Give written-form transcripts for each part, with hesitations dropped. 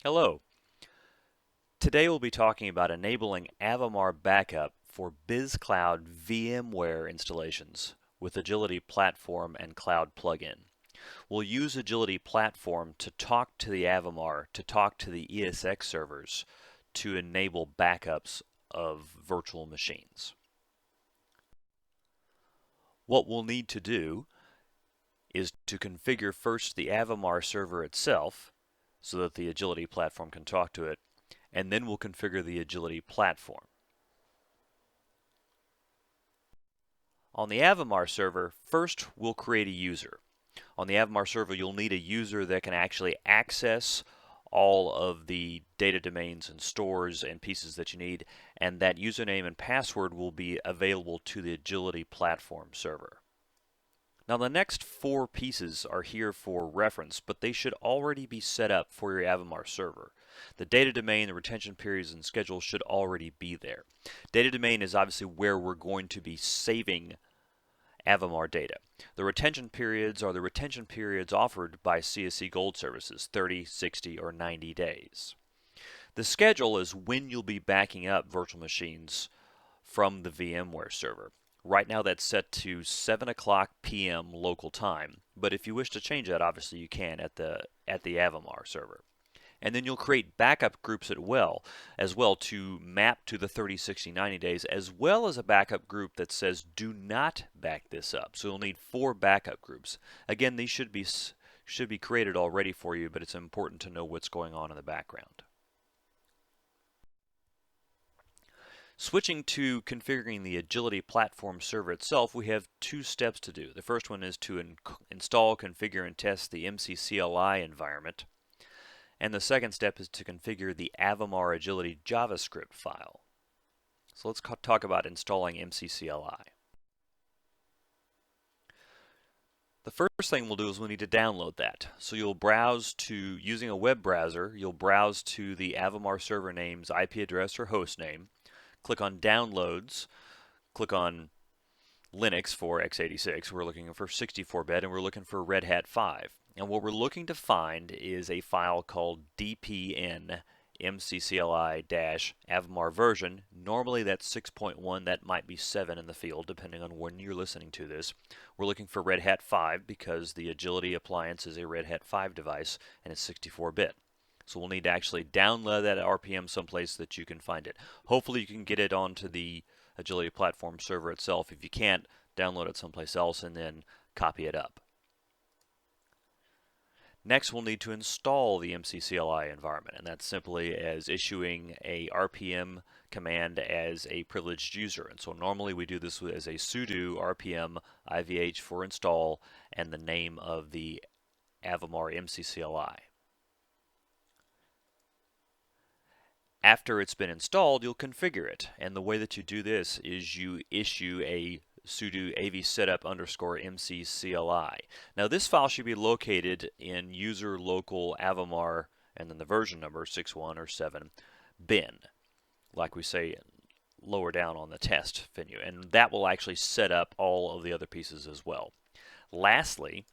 Hello. Today we'll be talking about enabling Avamar backup for BizCloud VMware installations with Agility Platform and Cloud plugin. We'll use Agility Platform to talk to the Avamar, to talk to the ESX servers, to enable backups of virtual machines. What we'll need to do is to configure first the Avamar server itself so that the Agility Platform can talk to it, and then we'll configure the Agility Platform. On the Avamar server, first we'll create a user. On the Avamar server, you'll need a user that can actually access all of the data domains and stores and pieces that you need, and that username and password will be available to the Agility Platform server. Now the next four pieces are here for reference, but they should already be set up for your Avamar server. The data domain, the retention periods, and schedule should already be there. Data domain is obviously where we're going to be saving Avamar data. The retention periods are the retention periods offered by CSC Gold services, 30, 60, or 90 days. The schedule is when you'll be backing up virtual machines from the VMware server. Right now that's set to 7 o'clock p.m. local time, but if you wish to change that, obviously you can at the Avamar server. And then you'll create backup groups as well to map to the 30, 60, 90 days, as well as a backup group that says do not back this up. So you'll need 4 backup groups. Again, these should be created already for you, but it's important to know what's going on in the background. Switching to configuring the Agility Platform server itself, we have 2 steps to do. The first one is to install, configure, and test the MCCLI environment. And the second step is to configure the Avamar Agility JavaScript file. So let's talk about installing MCCLI. The first thing we'll do is we'll need to download that. So you'll browse to, using a web browser, you'll browse to the Avamar server name's IP address or host name. Click on Downloads, click on Linux for x86. We're looking for 64-bit, and we're looking for Red Hat 5. And what we're looking to find is a file called dpn mccli-avamar version. Normally that's 6.1, that might be 7 in the field depending on when you're listening to this. We're looking for Red Hat 5 because the Agility appliance is a Red Hat 5 device and it's 64-bit. So we'll need to actually download that RPM someplace that you can find it. Hopefully you can get it onto the Agility Platform server itself. If you can't, download it someplace else and then copy it up. Next, we'll need to install the MCCLI environment, and that's simply as issuing a RPM command as a privileged user. And so normally we do this as a sudo rpm ivh for install and the name of the Avamar MCCLI. After it's been installed, you'll configure it, and the way that you do this is you issue a sudo avsetup _ mccli. Now this file should be located in user local avamar and then the version number 61 or 7 bin, like we say lower down on the test menu, and that will actually set up all of the other pieces as well. Lastly,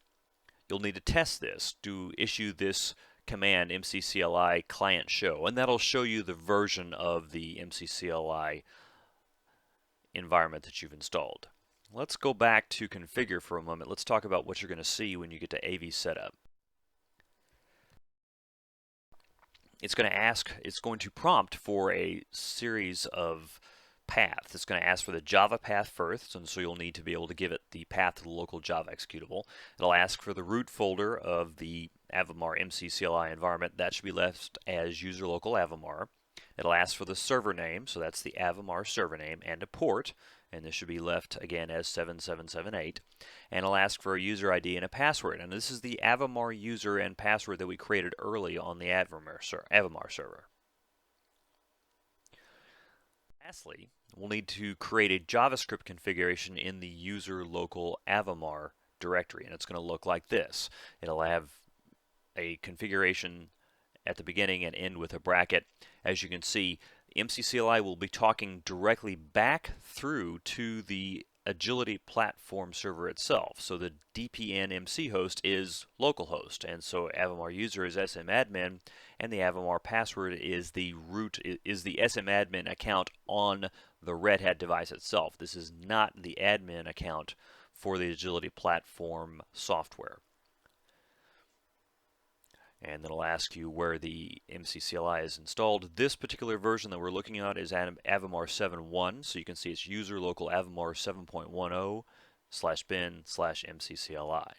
you'll need to test this, to issue this command mccli client show, and that'll show you the version of the mccli environment that you've installed. Let's go back to configure for a moment. Let's talk about what you're going to see when you get to AV setup. It's going to prompt for a series of paths. It's going to ask for the Java path first, and so you'll need to be able to give it the path to the local Java executable. It'll ask for the root folder of the Avamar MCCLI environment. That should be left as user local Avamar. It'll ask for the server name, so that's the Avamar server name, and a port, and this should be left again as 7778. And it'll ask for a user ID and a password, and this is the Avamar user and password that we created early on the Avamar server. Lastly, we'll need to create a JavaScript configuration in the user local Avamar directory, and it's going to look like this. It'll have a configuration at the beginning and end with a bracket. As you can see, MCCLI will be talking directly back through to the Agility Platform Server itself. So the DPN MC host is localhost, and so Avamar user is smadmin, and the Avamar password is the smadmin account on the Red Hat device itself. This is not the admin account for the Agility Platform software. And then it'll ask you where the MCCLI is installed. This particular version that we're looking at is Avamar 7.1, so you can see it's user local Avamar 7.10/bin/MCCLI.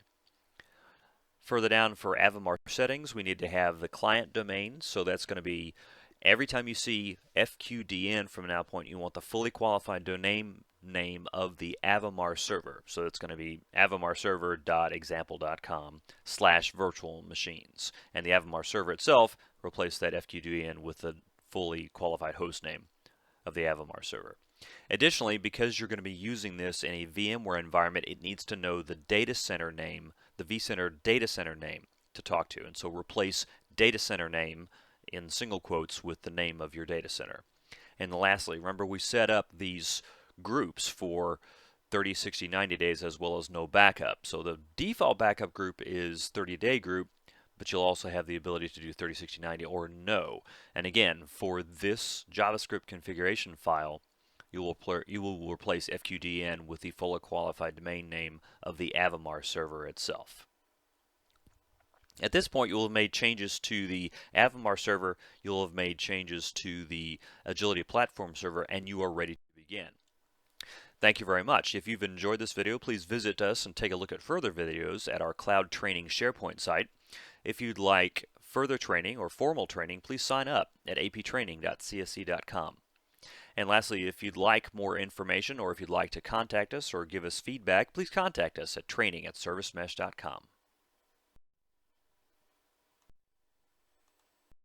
Further down for Avamar settings, we need to have the client domain, so that's going to be every time you see FQDN from now point, you want the fully qualified domain name of the Avamar server. So it's going to be avamarserver.example.com/virtual machines. And the Avamar server itself, replace that FQDN with the fully qualified host name of the Avamar server. Additionally, because you're going to be using this in a VMware environment, it needs to know the data center name, the vCenter data center name to talk to. And so replace data center name in single quotes with the name of your data center. And lastly, remember we set up these groups for 30, 60, 90 days as well as no backup. So the default backup group is 30-day group, but you'll also have the ability to do 30, 60, 90 or no. And again, for this JavaScript configuration file, you will replace FQDN with the fully qualified domain name of the Avamar server itself. At this point, you'll have made changes to the Avamar server, you'll have made changes to the Agility Platform server, and you are ready to begin. Thank you very much. If you've enjoyed this video, please visit us and take a look at further videos at our Cloud Training SharePoint site. If you'd like further training or formal training, please sign up at aptraining.csc.com. And lastly, if you'd like more information or if you'd like to contact us or give us feedback, please contact us at training@servicemesh.com.